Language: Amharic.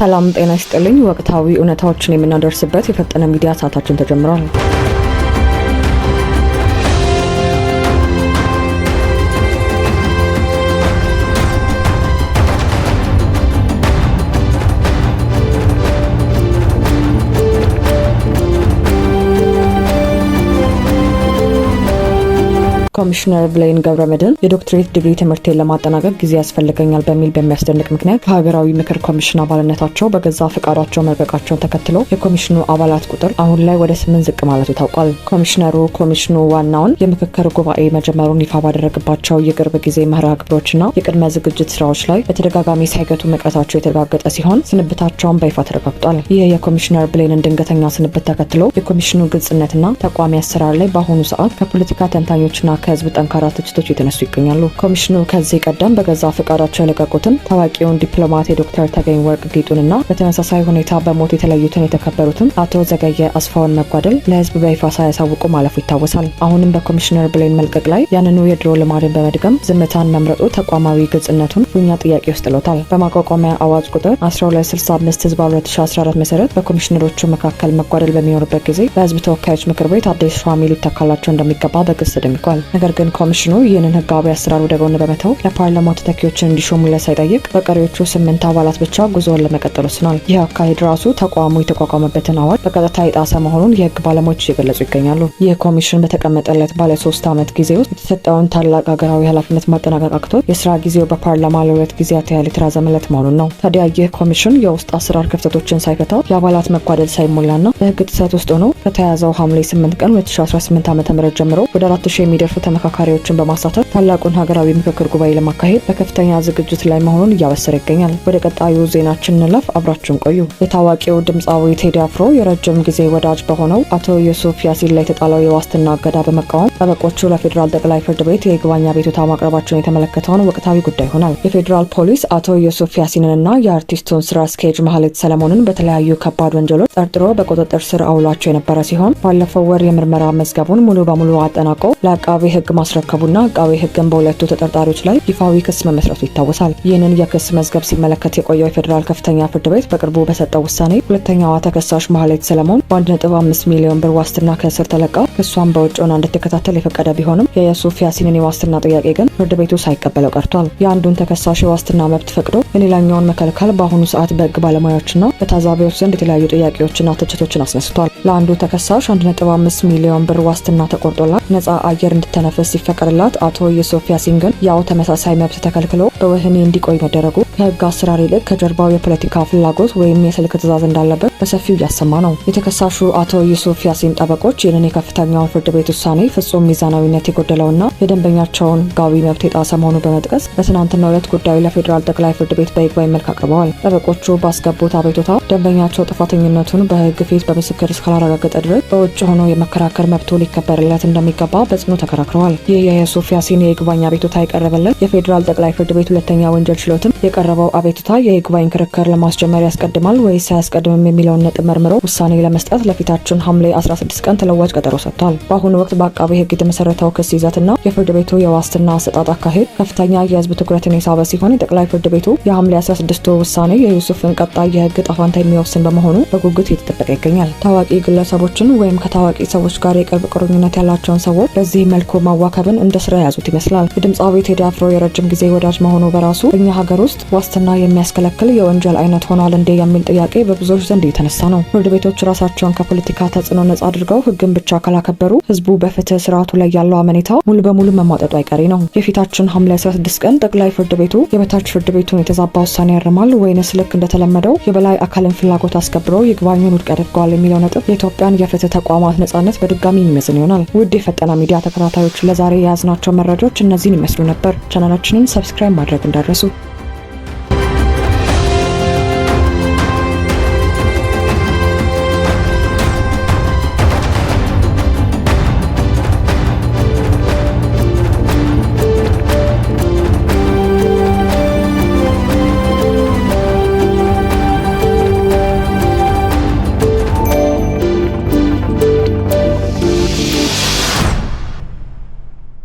ሰላም ጤና ይስጥልኝ። ወቅታዊ እውነታዎችን የምናደርስበት የፈጠነ ሚዲያ ሰዓታችን ተጀምሯል። ኮሚሽነር ብሌን ገብረመድህን የዶክትሬት ዲግሪ ትምህርቴን ለማጠናቀቅ ጊዜ ያስፈልገኛል በሚል በሚያስደንቅ ምክንያት ከሀገራዊ ምክር ኮሚሽን አባልነታቸው በገዛ ፈቃዳቸው መልቀቃቸውን ተከትሎ የኮሚሽኑ አባላት ቁጥር አሁን ላይ ወደ 8 ዝቅ ማለቱ ታውቋል። ኮሚሽኑ ዋናውን የምክክር ጉባኤ መጀመሩን ይፋ ባደረገባቸው የቅርብ ጊዜ መርሃ ግብሮችና የቅድመ ዝግጅት ስራዎች ላይ በተደጋጋሚ ሳይገቱ መቅረታቸው የተረጋገጠ ሲሆን ስንብታቸውን በይፋ ተረጋግጧል። ይህ የኮሚሽነር ብሌንን ድንገተኛ ስንብት ተከትሎ የኮሚሽኑ ግልጽነትና ተቋሚ አሰራር ላይ በአሁኑ ሰዓት ከፖለቲካ ተንታኞችና ከህዝብ ጠንካራ ትችቶች የተነሱ ይገኛሉ። ኮሚሽኑ ከዚህ ቀደም በገዛ ፈቃዳቸው የለቀቁትን ታዋቂውን ዲፕሎማት የዶክተር ተገኝ ወርቅ ጌጡንና በተመሳሳይ ሁኔታ በሞት የተለዩትን የተከበሩትን አቶ ዘገየ አስፋውን መጓደል ለህዝብ በይፋ ሳያሳውቁ ማለፉ ይታወሳል። አሁንም በኮሚሽነር ብሌን መልቀቅ ላይ ያንኑ የድሮ ልማድን በመድገም ዝምታን መምረጡ ተቋማዊ ግልጽነቱን ፉኛ ጥያቄ ውስጥ ጥሎታል። በማቋቋሚያ አዋጅ ቁጥር 1265/2014 መሰረት በኮሚሽነሮቹ መካከል መጓደል በሚኖርበት ጊዜ በህዝብ ተወካዮች ምክር ቤት አዲስ ሿሚ ሊተካላቸው እንደሚገባ በግልጽ ተደንግጓል። ነገር ግን ኮሚሽኑ ይህንን ህጋዊ አሰራር ወደ ጎን በመተው ለፓርላማው ተተኪዎችን እንዲሾሙለት ሳይጠይቅ በቀሪዎቹ 8 አባላት ብቻ ጉዞውን ለመቀጠል ወስኗል። ይህ አካሄድ ራሱ ተቋሙ የተቋቋመበትን አዋጅ በቀጥታ የጣሰ መሆኑን የህግ ባለሙያዎች እየገለጹ ይገኛሉ። ይህ ኮሚሽን በተቀመጠለት ባለ 3 ዓመት ጊዜ ውስጥ የተሰጠውን ታላቅ ሀገራዊ ኃላፊነት ማጠናቀቅ አቅቶት የስራ ጊዜው በፓርላማ ለ2 ጊዜያት ያህል የተራዘመለት መሆኑን ነው። ታዲያ ይህ ኮሚሽን የውስጥ አሰራር ክፍተቶችን ሳይፈታ የአባላት መጓደል ሳይሞላና በህግ ጥሰት ውስጥ ሆኖ ከተያዘው ሐምሌ 8 ቀን 2018 ዓ.ም ጀምሮ ወደ 4000 የሚደርሱ ተመካካሪዎችን በማሳተፍ ታላቁን ሀገራዊ ምክክር ጉባኤ ለማካሄድ በከፍተኛ ዝግጅት ላይ መሆኑን እያበሰረ ይገኛል። ወደ ቀጣዩ ዜናችን እንለፍ። አብራችሁን ቆዩ። የታዋቂው ድምፃዊ ቴዲ አፍሮ የረጅም ጊዜ ወዳጅ በሆነው አቶ ዩሱፍ ያሲን ላይ የተጣለው የዋስትና እገዳ በመቃወም ጠበቆቹ ለፌዴራል ጠቅላይ ፍርድ ቤት የይግባኝ አቤቱታ ማቅረባቸውን የተመለከተውን ወቅታዊ ጉዳይ ሆኗል። የፌዴራል ፖሊስ አቶ ዩሱፍ ያሲንንና የአርቲስቱን ስራ አስኪያጅ ማህሌት ሰለሞንን በተለያዩ ከባድ ወንጀሎች ጠርጥሮ በቁጥጥር ስር አውሏቸው የነበረ ሲሆን ባለፈው ወር የምርመራ መዝገቡን ሙሉ በሙሉ አጠናቆ ለአቃቤ ህግ ማስረከቡና አቃቤ ህግን በሁለቱ ተጠርጣሪዎች ላይ ይፋዊ ክስ መመስረቱ ይታወሳል። ይህንን የክስ መዝገብ ሲመለከት የቆየው የፌዴራል ከፍተኛ ፍርድ ቤት በቅርቡ በሰጠው ውሳኔ ሁለተኛዋ ተከሳሽ ማህሌት ሰለሞን በ1.5 ሚሊዮን ብር ዋስትና ከእስር ተለቃ ክሷን በውጭ ሆና እንድትከታተል የፈቀደ ቢሆንም የዩሱፍ ያሲንን የዋስትና ጥያቄ ግን ፍርድ ቤቱ ሳይቀበለው ቀርቷል። የአንዱን ተከሳሽ የዋስትና መብት ፈቅዶ የሌላኛውን መከልከል በአሁኑ ሰዓት በህግ ባለሙያዎችና በታዛቢዎች ዘንድ የተለያዩ ጥያቄዎችና ትችቶችን አስነስቷል። ለአንዱ ተከሳሽ 1.5 ሚሊዮን ብር ዋስትና ተቆርጦላት ነጻ አየር እንድትተነፍስ ሲፈቀድላት አቶ ዩሱፍ ያሲን ግን ያው ተመሳሳይ መብት ተከልክሎ በወህኒ እንዲቆይ መደረጉ ከህግ አሰራር ይልቅ ከጀርባው የፖለቲካ ፍላጎት ወይም የስልክ ትዕዛዝ እንዳለበት በሰፊው እያሰማ ነው። የተከሳሹ አቶ ዩሱፍ ያሲን ጠበቆች ይህንን የከፍተኛውን ፍርድ ቤት ውሳኔ ፍጹም ሚዛናዊነት የጎደለውና የደንበኛቸውን ህጋዊ መብት የጣሰ መሆኑ በመጥቀስ በትናንትናው ዕለት ጉዳዩ ለፌዴራል ጠቅላይ ፍርድ ቤት በይግባኝ መልክ አቅርበዋል። ጠበቆቹ ባስገቡት አቤቱታ ደንበኛቸው ጥፋተኝነቱን በህግ ፊት በምስክር እስካላረጋገጠ ድረስ በውጭ ሆኖ የመከራከር መብቱ ሊከበርለት እንደሚገባ በጽኑ ተከራክረዋል። ይህ የዩሱፍ ያሲን የይግባኝ አቤቱታ የቀረበለት የፌዴራል ጠቅላይ ፍርድ ቤት ሁለተኛ ወንጀል ችሎትም የቀረበው አቤቱታ የይግባኝ ክርክር ለማስጀመር ያስቀድማል ወይስ አያስቀድምም የሚለውን ነጥብ መርምሮ ውሳኔ ለመስጠት ለፊታችን ሐምሌ 16 ቀን ተለዋጭ ቀጠሮ ሰጥቷል። በአሁኑ ወቅት በአቃቤ ህግ የተመሰረተው ክስ ይዘትና የፍርድ ቤቱ የዋስትና አሰጣጥ አካሄድ ከፍተኛ የህዝብ ትኩረትን የሳበ ሲሆን የጠቅላይ ፍርድ ቤቱ የሐምሌ 16 ውሳኔ የዩሱፍን ቀጣይ የህግ ጣፋንታ የሚወስን በመሆኑ በጉጉት እየተጠበቀ ይገኛል። ታዋቂ ግለሰቦችን ወይም ከታዋቂ ሰዎች ጋር የቅርብ ቁርኝነት ያላቸውን ሰዎች በዚህ መልኩ ማዋከብን እንደ ስራ የያዙት ይመስላል። የድምፃዊ ቴዲ አፍሮ የረጅም ጊዜ ወዳጅ መሆኑ በራሱ በእኛ ሀገር ውስጥ ዋስትና የሚያስከለክል የወንጀል አይነት ሆኗል እንዴ የሚል ጥያቄ በብዙዎች ዘንድ የተነሳ ነው። ፍርድ ቤቶች ራሳቸውን ከፖለቲካ ተጽዕኖ ነጻ አድርገው ህግን ብቻ ካላከበሩ ህዝቡ በፍትህ ስርዓቱ ላይ ያለው አመኔታ ሙሉ በሙሉ መሟጠጡ አይቀሬ ነው። የፊታችን ሐምሌ 16 ቀን ጠቅላይ ፍርድ ቤቱ የበታች ፍርድ ቤቱን የተዛባ ውሳኔ ያርማል ወይንስ ልክ እንደተለመደው የበላይ አካልን ፍላጎት አስከብሮ ይግባኙን ውድቅ ያደርገዋል የሚለው ነጥብ የኢትዮጵያን የፍትህ ተቋማት ነጻነት በድጋሚ የሚመዝን ይሆናል። ውድ የፈጠነ ሚዲያ ተከታታዮች ለዛሬ የያዝናቸው መረጃዎች እነዚህን ይመስሉ ነበር። ቻናላችንን ሰብስክራይብ ማድረግ እንዳትረሱ።